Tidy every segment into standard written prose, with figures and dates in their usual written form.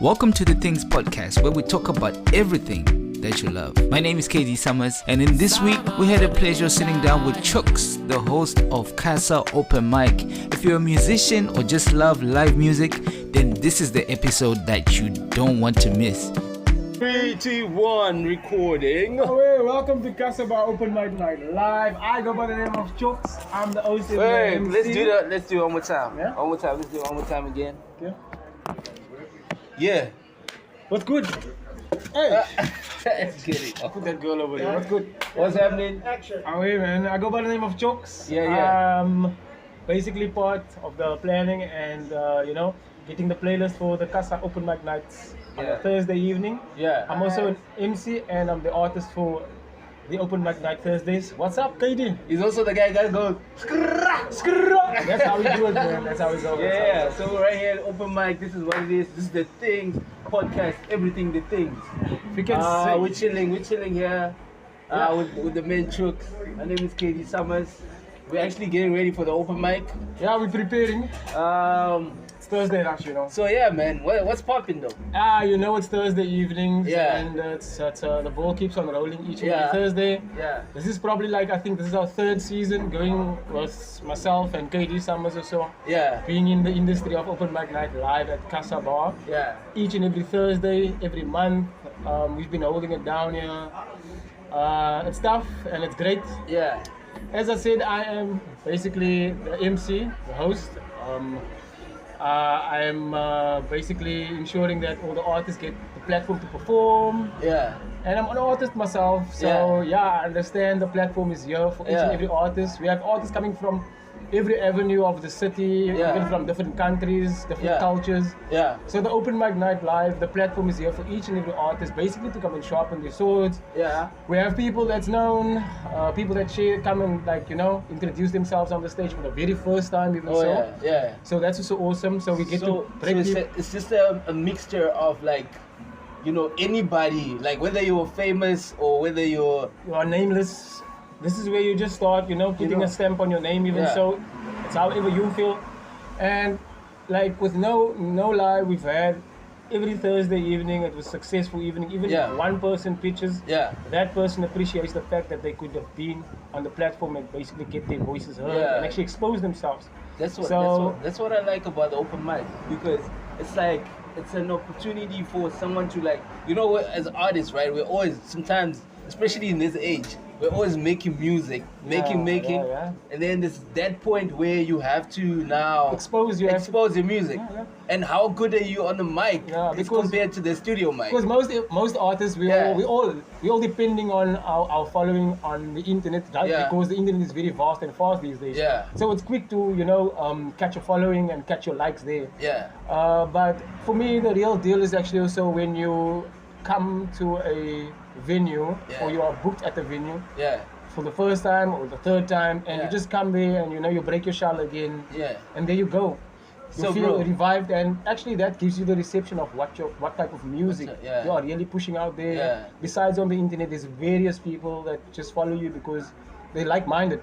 Welcome to the Things Podcast, where we talk about everything that you love. My name is KD Summers, and in this week, we had a pleasure sitting down with Choxx, the host of Casa Open Mic. If you're a musician or just love live music, then this is the episode that you don't want to miss. 3, 2, 1, recording. Hey, welcome to Casa Open Mic Live. I go by the name of Choxx. I'm the host of the Wait, MC. let's do it one more time. Yeah? One more time, let's do it one more time again. Okay. Yeah. What's good? Hey, Let's get it. put that girl over there. What's good? What's happening? Oh, hey, man. I go by the name of Choxx. Yeah. Basically part of the planning and, getting the playlist for the Casa Open Mic nights on a Thursday evening. Yeah. I'm also an MC and I'm the artist for the Open Mic Night Thursdays. What's up, KD? He's also the guy that goes. That's how we do it, man. That's how we go. Yeah, so we're right here at Open Mic. This is what it is. This is the Things Podcast. Everything the Things. If you can say. We're chilling here with the man Choxx. My name is KD Summers. We're actually getting ready for the Open Mic. Yeah, we're preparing. It's Thursday night, So yeah, man, what's popping though? It's Thursday evenings, Yeah. and the ball keeps on rolling each and Yeah. every Thursday. Yeah. This is probably I think this is our third season going with myself and KD Summers or so, Yeah. being in the industry of Open Mic Night live at Casa Bar. Yeah. Each and every Thursday, every month, we've been holding it down here. It's tough and it's great. Yeah. As I said, I am basically the MC, the host. I am basically ensuring that all the artists get the platform to perform. Yeah. And I'm an artist myself, so I understand the platform is here for each and every artist. We have artists coming from every avenue of the city, even from different countries, different cultures. Yeah. So the Open Mic Night Live, the platform is here for each and every artist, basically to come and sharpen their swords. Yeah. We have people that's known, people that come and introduce themselves on the stage for the very first time, even Yeah. So that's also awesome. So we get to break people. It's just a mixture of anybody, like whether you're famous or whether you are nameless. This is where you just start, putting a stamp on your name, even so. It's however you feel. And with no lie, we've had every Thursday evening, it was a successful evening. Even if one person pitches, that person appreciates the fact that they could have been on the platform and basically get their voices heard and actually expose themselves. That's what I like about the open mic, because it's an opportunity for someone to as artists, right? We're always sometimes, especially in this age, we're always making music, making, and then there's that point where you have to now expose your music. And how good are you on the mic compared to the studio mic? Because most artists, we all depending on our following on the internet, right? Because the internet is very vast and fast these days. Yeah. So it's quick to catch your following and catch your likes there. Yeah. But for me, the real deal is actually also when you come to a venue or you are booked at a venue for the first time or the third time, and you just come there and you break your shell again, and there you go. You feel revived, and actually that gives you the reception of what type of music you are really pushing out there. Besides on the internet, there's various people that just follow you because they're like-minded.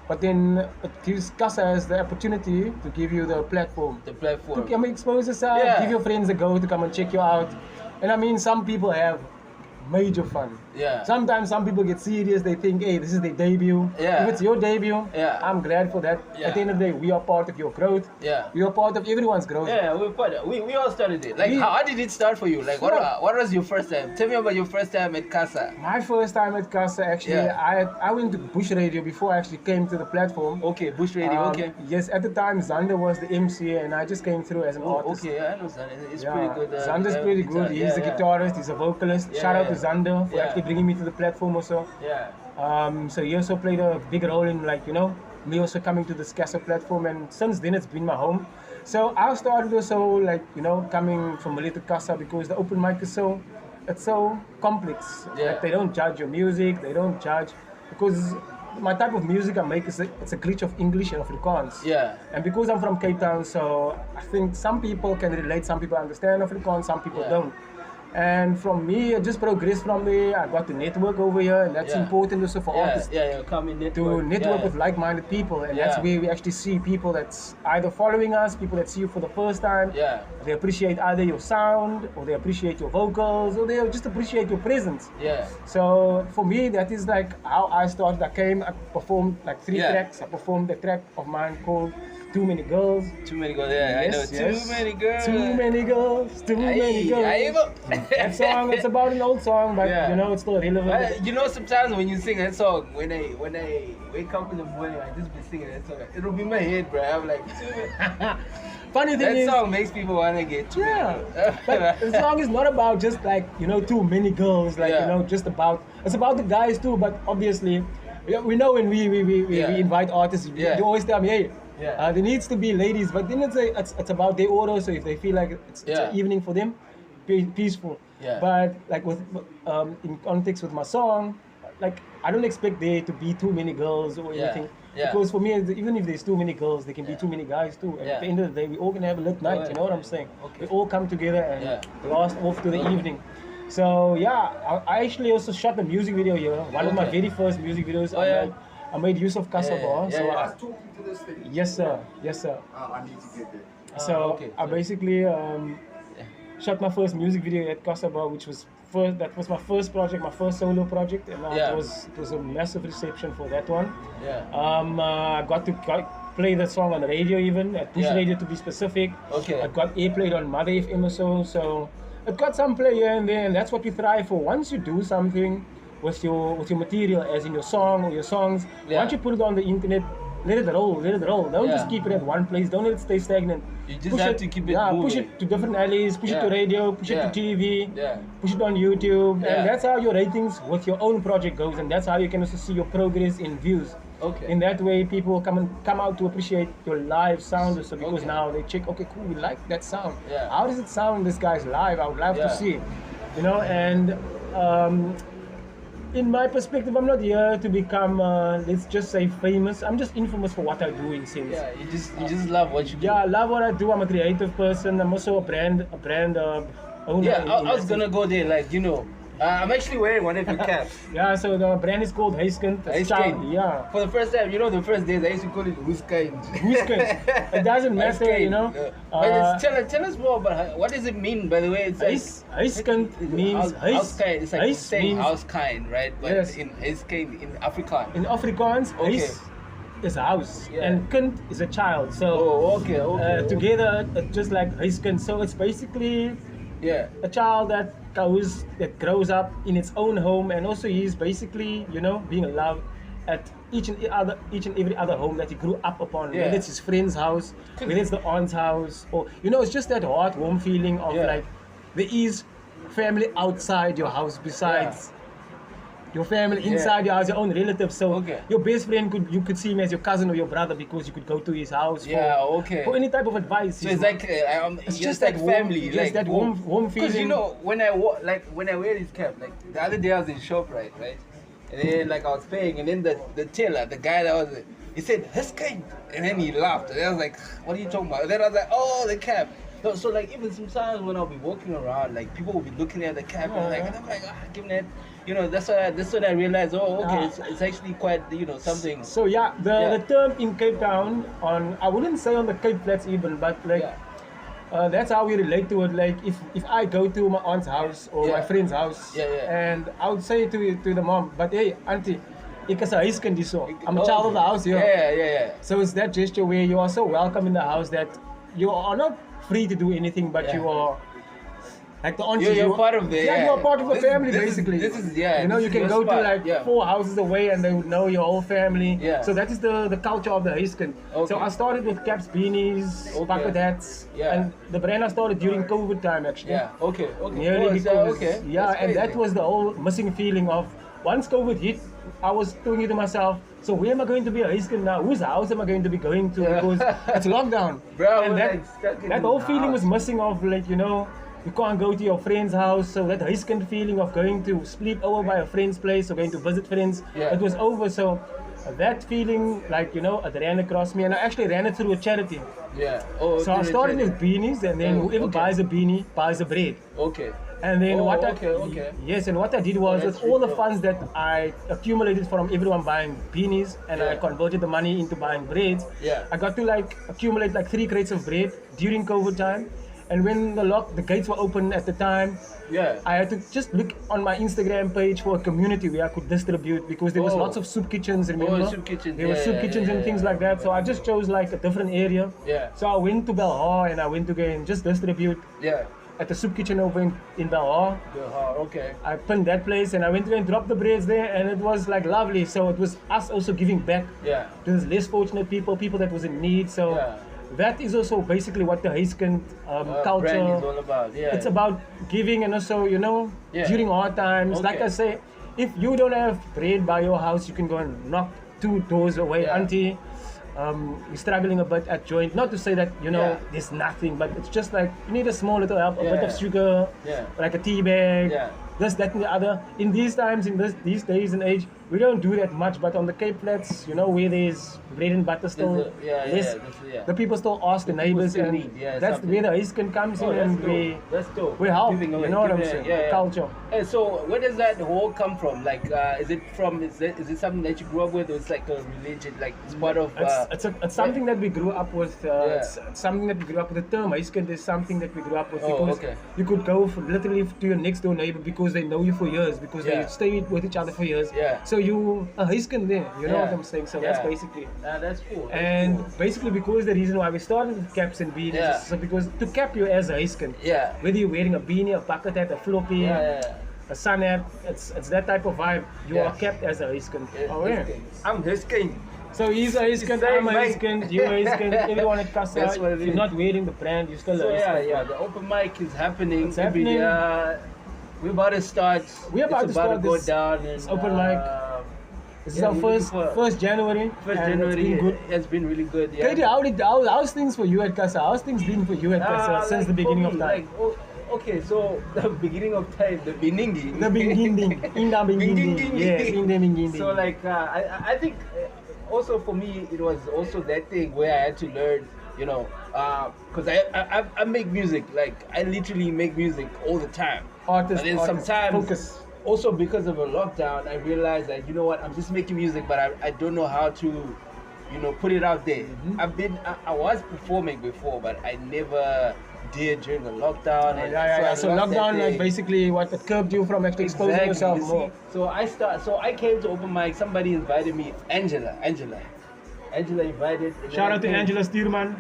But then it gives Casa as the opportunity to give you the platform. To come expose yourself, give your friends a go to come and check you out. And I mean, some people have major fun. Sometimes some people get serious. They think, hey, this is their debut. If it's your debut, I'm glad for that. At the end of the day, we are part of your growth. We are part of everyone's growth. We all started it. How did it start for you? What was your first time? Tell me about your first time at Casa. My first time at Casa, actually, I went to Bush Radio before I actually came to the platform. Okay, Bush Radio, Yes, at the time, Zander was the MC and I just came through as an artist. Okay, I know Zander. He's pretty good. Zander's pretty good. He's a guitarist, he's a vocalist. Shout out to Zander for actually bringing me to the platform also. So he also played a big role in me also coming to this Casa platform, and since then it's been my home. So I started also coming familiar to Casa because the open mic is so complex. They don't judge your music, they don't judge, because my type of music I make it's a glitch of English and Afrikaans. And because I'm from Cape Town, so I think some people can relate, some people understand Afrikaans, some people don't. And from me, I just progressed from there. I got to network over here, and that's important also for artists. To network with like-minded people, and that's where we actually see people that's either following us, people that see you for the first time. They appreciate either your sound, or they appreciate your vocals, or they just appreciate your presence. So for me, that is like how I started. I performed like 3 tracks. I performed a track of mine called Too Many Girls. Too many girls, I know. Too many girls. Too many girls. Too many girls. That song, it's about an old song, but you know, it's still relevant. You know, sometimes when you sing that song, when I wake up in the morning, I just be singing that song. It'll be in my head, bro. I'm like, funny thing is, that song makes people want to get too many. But the song is not about just like, you know, too many girls, like, you know, just about, it's about the guys too, but obviously, we know when we invite artists, they always tell me, hey, there needs to be ladies, but then it's about their order, so if they feel like it's an evening for them, peaceful. But like with in context with my song, like I don't expect there to be too many girls or anything. Because for me, even if there's too many girls, there can be too many guys too. And at the end of the day, we all gonna have a lit night. You know what I'm saying? We all come together and last off to the evening. So yeah, I actually also shot a music video here. One of my very first music videos. I made use of Casa Open. Yes sir. I need to get there. So I basically shot my first music video at Casa Open, which was that was my first project, my first solo project, and it was a massive reception for that one. I got to play that song on the radio, even at Push Radio to be specific. I got airplayed on Mother FM or so it got some play here and there, and that's what we thrive for. Once you do something with your material, as in your song or your songs, once you put it on the internet, let it roll. Don't just keep it at one place. Don't let it stay stagnant. You just have to keep it moving. Push it to different alleys, push it to radio, push it to TV, push it on YouTube. And that's how your ratings with your own project goes, and that's how you can also see your progress in views. In that way, people come out to appreciate your live sound also, because now they check, okay, cool, we like that sound. How does it sound this guy's live? I would love to see it. You know, and in my perspective, I'm not here to become, let's just say, famous. I'm just infamous for what I do, in sense. You just love what you do. I love what I do. I'm a creative person. I'm also a brand owner. I was gonna go there, like, you know. I'm actually wearing one of your caps. So the brand is called Huiskind. For the first time, you know, the first days I used to call it Huiskind. It doesn't matter, you know. But tell us more about what does it mean, by the way. It's Huiskind means Huiskind. It's like saying house kind, right? But in Huiskind, in Afrikaans. In Afrikaans, Huis is a house, and kind is a child. So together, it's just like Huiskind. So it's basically a child that grows up in its own home, and also he's basically, you know, being loved at each and every other home that he grew up upon. Whether it's his friend's house, whether it's the aunt's house, or, you know, it's just that heart warm feeling of like there is family outside your house besides your family inside your house, your own relatives. So your best friend you could see him as your cousin or your brother, because you could go to his house for any type of advice. So it's like it's just like family, like that warm feeling. Because, you know, when I wear this cap, like the other day I was in shop, right, and then like I was paying, and then the teller, the guy that was, he said Huiskind, and then he laughed, and I was like, what are you talking about? And then I was like, oh, the cap. So like, even sometimes when I'll be walking around, like people will be looking at the cap, and I'm like, give me that. You know, that's when I realized, it's actually quite, you know, something. So the term in Cape Town, I wouldn't say on the Cape Flats even, but like that's how we relate to it. Like if I go to my aunt's house or my friend's house, and I would say to the mom, but hey, auntie, I'm a child of the house here. So it's that gesture where you are so welcome in the house that you are not free to do anything, but you are like the auntie. You're part of the you're part of the family, basically. You know, you can go to like 4 houses away and they would know your whole family. So that is the culture of the Huiskind. So I started with caps, beanies, bucket hats, and the brand I started during COVID time, actually. Nearly because and that was the whole missing feeling of, once COVID hit, I was thinking to myself, so where am I going to be a Huiskind now? Whose house am I going to be going to? Because it's lockdown. Bro, and that whole feeling was missing of, like, you know, you can't go to your friend's house. So that Huiskind feeling of going to sleep over by a friend's place or going to visit friends, it was over. So that feeling, like, it ran across me, and I actually ran it through a charity. Yeah. Oh, So I started with beanies, and then whoever buys a beanie buys a bread. Okay. And then okay. Yes, and what I did was, with all the funds that I accumulated from everyone buying beanies, and I converted the money into buying bread. Yeah. I got to accumulate 3 crates of bread during COVID time. And when the gates were open at the time, I had to just look on my Instagram page for a community where I could distribute, because there was lots of soup kitchens, remember? Soup kitchens. There were soup kitchens and things like that. So I just chose a different area. Yeah. So I went to Belhar, and I went to go and just distribute. Yeah. At the soup kitchen over in Belhar. Okay. I pinned that place, and I went to go and dropped the breads there, and it was lovely. So it was us also giving back to these less fortunate people that was in need. So that is also basically what the Huiskind culture brand is all about. Yeah. It's about giving, and also during hard times. Like I say, if you don't have bread by your house, you can go and knock 2 doors away, auntie. You're struggling a bit at joint. Not to say that there's nothing, but it's just you need a small little help, a bit of sugar, like a tea bag, this, that, and the other. In these times, in these days and age, we don't do that much. But on the Cape Flats, where there's bread and butter still, the people still ask the neighbors, and that's where the Huiskind comes in, and we help. You know what I'm saying? Culture. Hey, so where does that whole come from? Is it something that you grew up with, or it's like a religion? It's part of. It's something that we grew up with. It's something that we grew up with. The term Huiskind is something that we grew up with, because you could go literally to your next door neighbor, because they know you for years, because they stay with each other for years. So you a Huiskind there. You know what I'm saying? So that's basically. That's cool. And basically, because the reason why we started with caps and beanies is so because to cap you as a Huiskind, whether you're wearing a beanie, a bucket hat, a floppy, a sun hat, it's that type of vibe. You are kept as a Huiskind. I'm Huiskind. So he's a Huiskind, I'm a Huiskind, you're a Huiskind, everyone at Casa. If you're not wearing the brand, you're still a Huiskind. The open mic is happening. It's happening. We're about to start. We're about to start go this down. And, open mic. This is our first January. January. It's been good. It's been really good. Katie, how's things for you at Casa? How's things been for you at Casa since the beginning of time? Okay, so the beginning of time, the beginning. The beginning. In the beginning. Yes, in the beginning. So I think also for me it was also that thing where I had to learn, because I make music. I literally make music all the time. Artist, and then sometimes focus. Also because of a lockdown, I realized that I'm just making music, but I don't know how to, put it out there. I was performing before, but I never did during the lockdown. So lockdown basically what it curbed you from actually exposing yourself more. So I came to open mic. Somebody invited me. Angela invited. Shout out to Angela Stierman.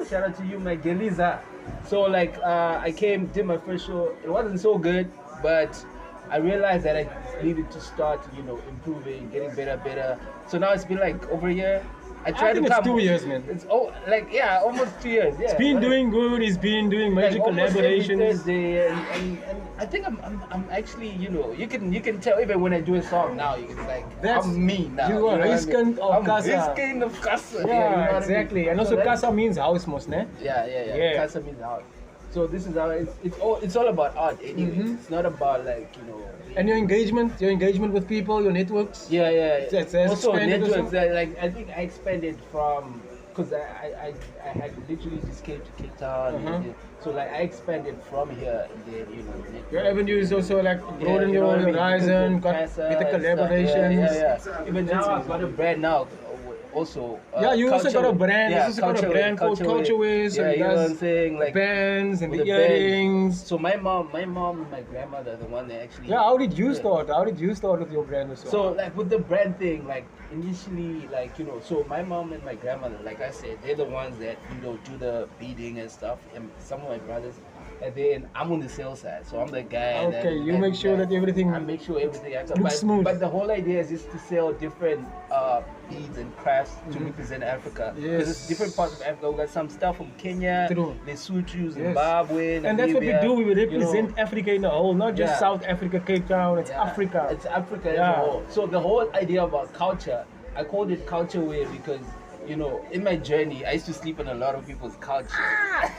Shout out to you, my Geliza. So I came, did my first show. It wasn't so good, but I realized that I needed to start, improving, getting better. So now it's been over a year. I think it's 2 years, man. It's almost 2 years. Yeah. It's been doing good. He's been doing major collaborations. Thursday, and I think I'm actually, you can tell even when I do a song now, you can I'm me now. You are Huiskind of Casa. I'm Huiskind of Casa. Yeah, exactly. And also Casa means house, most, ne? Yeah. Casa means house. So this is how it's all about art anyway. It's not about And your engagement with people, your networks. Yeah. Also networks. I think I expanded from because I had literally just came to Cape Town. So I expanded from here and then your avenue is also broaden your horizon, with the collaborations. Yeah. Even now I've got a brand now. Also, you also got a brand. You also got a brand called Culture Ways. Yeah, you know what I'm saying? Bands and the earrings. So my mom and my grandmother, the one that actually. Yeah, how did you start? How did you start with your brand also? So with the brand thing, initially, so my mom and my grandmother, like I said, they're the ones that do the beading and stuff, and some of my brothers. And then I'm on the sales side, so I'm the guy. Okay, you make sure that everything. I make sure everything looks smooth. But the whole idea is just to sell different beads and crafts to represent Africa. Yes. Because it's different parts of Africa. We got some stuff from Kenya, Lesotho, Zimbabwe, and that's what we do. We represent Africa in a whole, not just South Africa, Cape Town. It's Africa. It's Africa as a whole. So the whole idea about culture, I called it Culture Wear because you know, in my journey, I used to sleep on a lot of people's couches.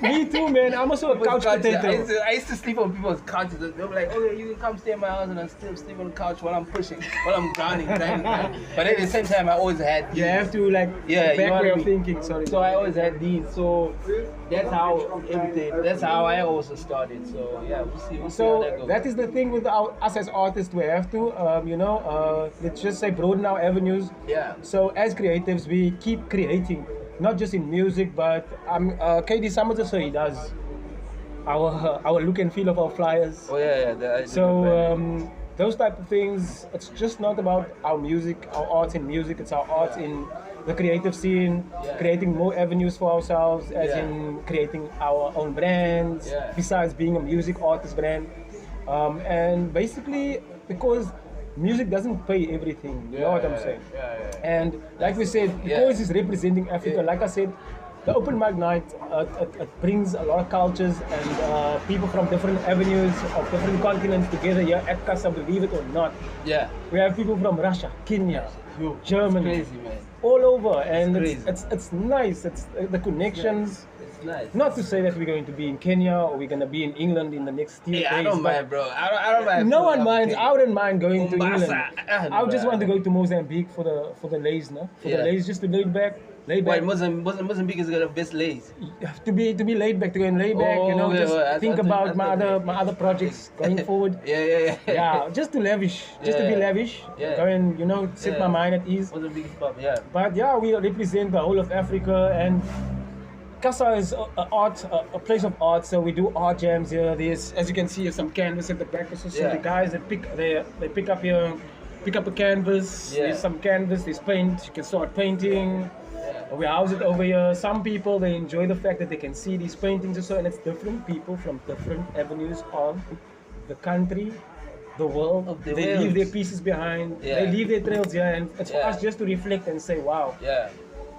Me too, man. I'm also a couch potato. I used to sleep on people's couches. They were like, "Oh, yeah, you can come stay in my house," and I still sleep on the couch while I'm pushing, while I'm grinding. But at the same time, I always had these. You have to like back you know way what I of mean? thinking. Sorry. So I always had these. So that's how everything. That's how I also started. So yeah, we'll see how that goes. That is the thing with us as artists. We have to, let's just say broaden our avenues. Yeah. So as creatives, we keep creating, not just in music, but KD Summers also he does our look and feel of our flyers. Oh yeah. So those type of things. It's just not about our music, our art in music. It's our art in the creative scene, creating more avenues for ourselves, as in creating our own brands. Besides being a music artist brand, and basically because music doesn't pay everything. You know what I'm saying? And like we said, because it's representing Africa. Like I said, the open mic night it brings a lot of cultures and people from different avenues of different continents together here at Casa, believe it or not. Yeah. We have people from Russia, Kenya, Germany, It's crazy, man. all over, and It's it's nice. It's the connections. It's nice. Not to say that we're going to be in Kenya or we're going to be in England in the next few days. I don't mind, bro. I don't mind. No one minds. I wouldn't mind going to Mombasa. England. I would just want to go to Mozambique for the lays, no? For the lays, just to lay back. Why Mozambique is got the best lays? To be laid back, to go and lay back, think about my other projects going forward. Yeah, just to lavish, to be lavish. Yeah. Go and set my mind at ease. Mozambique is pop, yeah. But yeah, we represent the whole of Africa, and Casa is a place of art. So we do art jams here. There's, as you can see, some canvas at the back. So the guys that pick up a canvas. There's some canvas. There's paint. You can start painting. We house it over here. Some people, they enjoy the fact that they can see these paintings or so, and it's different people from different avenues of the country, the world. They leave their pieces behind. They leave their trails here, and it's for us just to reflect and say, wow,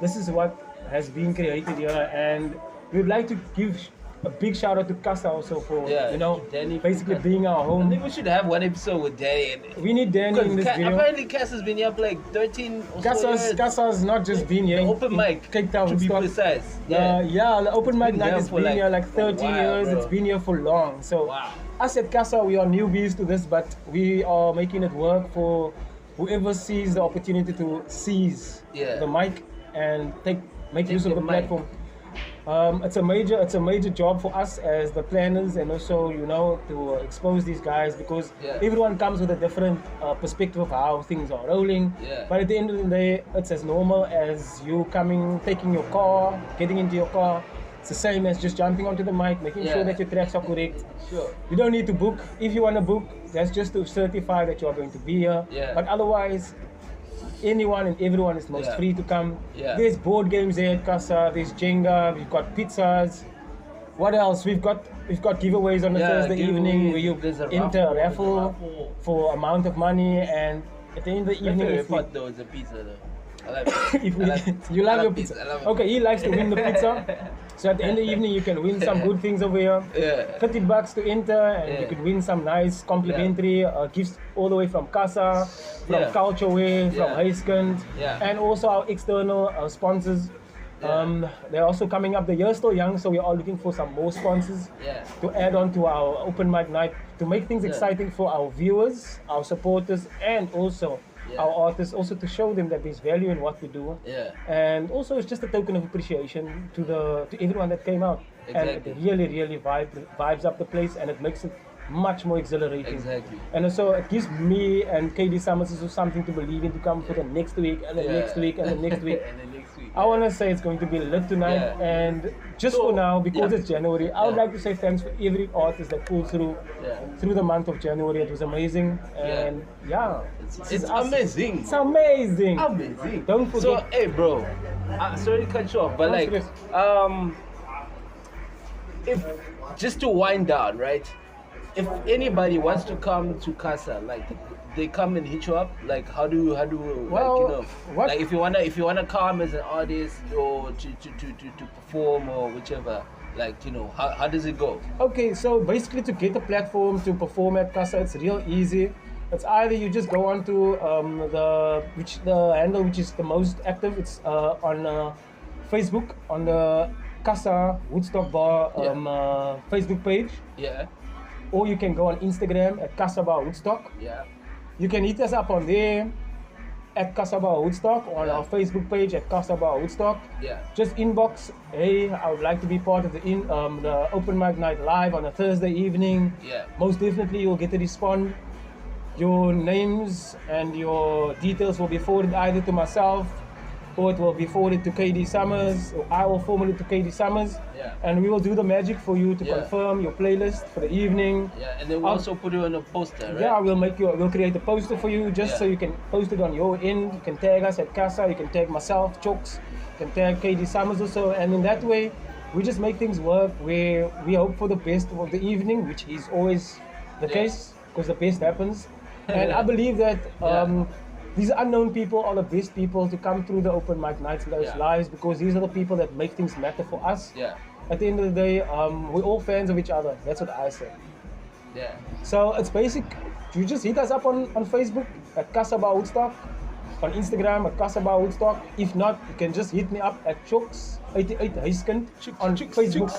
this is what has been created here, and we'd like to give a big shout out to Casa also for Danny basically being our home. I think we should have one episode with Danny. We need Danny in this video. Apparently Casa's been here for like 13 or so years. Casa's not just been here. Open mic, Cape Town, to be precise. The open mic night has been here like 30 years. Bro. It's been here for long. So us at Casa, we are newbies to this, but we are making it work for whoever sees the opportunity to seize the mic and make use of the platform. It's a major job for us as the planners, and also to expose these guys, because everyone comes with a different perspective of how things are rolling. But at the end of the day, it's as normal as you taking your car, getting into your car. It's the same as just jumping onto the mic, making sure that your tracks are correct. You don't need to book. If you want to book, that's just to certify that you are going to be here. But otherwise, anyone and everyone is most free to come. There's board games there at Casa. There's Jenga. We've got pizzas. What else? We've got giveaways on a Thursday evening where you enter a raffle for amount of money, and at the end of the evening, My favorite part though is the pizza though. I like pizza. You love your pizza. Okay, he likes to win the pizza. So at the end of the evening, you can win some good things over here. $30 to enter, and you could win some nice complimentary gifts all the way from Casa, from Culture Way, from Huiskund, and also our external sponsors. They're also coming up. The year's still young, so we are looking for some more sponsors to add on to our open mic night, to make things exciting for our viewers, our supporters, and also our artists, also to show them that there's value in what we do. And also it's just a token of appreciation to everyone that came out. And it really vibes up the place, and it makes it much more exhilarating. And so it gives me and KD Summers something to believe in, to come for the next week and the next week and the next week. I want to say it's going to be lit tonight, and just for now, because it's January, I would like to say thanks for every artist that pulled through the month of January. It was amazing, and it's amazing. It's amazing. Don't forget. So, hey, bro, sorry to cut you off, but like, if just to wind down, right? If anybody wants to come to Casa, like, they come and hit you up, like how do like if you wanna come as an artist or to perform or whichever, like how does it go? Okay, so basically to get a platform to perform at Casa, it's real easy. It's either you just go on to the handle which is the most active. It's on Facebook on the Casa Woodstock Bar Facebook page. Yeah. Or you can go on Instagram at Casa Bar Woodstock. Yeah. You can hit us up on there at Casa Bar Woodstock, on our Facebook page at Casa Bar Woodstock. Yeah. Just inbox, hey, I would like to be part of the open mic night live on a Thursday evening. Yeah. Most definitely you'll get to respond. Your names and your details will be forwarded either to myself or it will be forwarded to KD Summers, or I will forward it to KD Summers. Yeah. And we will do the magic for you to confirm your playlist for the evening. Yeah, and then we'll also put it on a poster, right? Yeah, we'll create a poster for you just so you can post it on your end. You can tag us at Casa, you can tag myself, Choxx, you can tag KD Summers also, and in that way, we just make things work where we hope for the best of the evening, which is always the case, because the best happens. And I believe that these unknown people are the best people to come through the open mic nights and those lives, because these are the people that make things matter for us. Yeah. At the end of the day, we're all fans of each other. That's what I say. Yeah. So it's basic. You just hit us up on Facebook at Casa Bar Woodstock, on Instagram at Casa Bar Woodstock. If not, you can just hit me up at Choxx88 Huiskund on Facebook.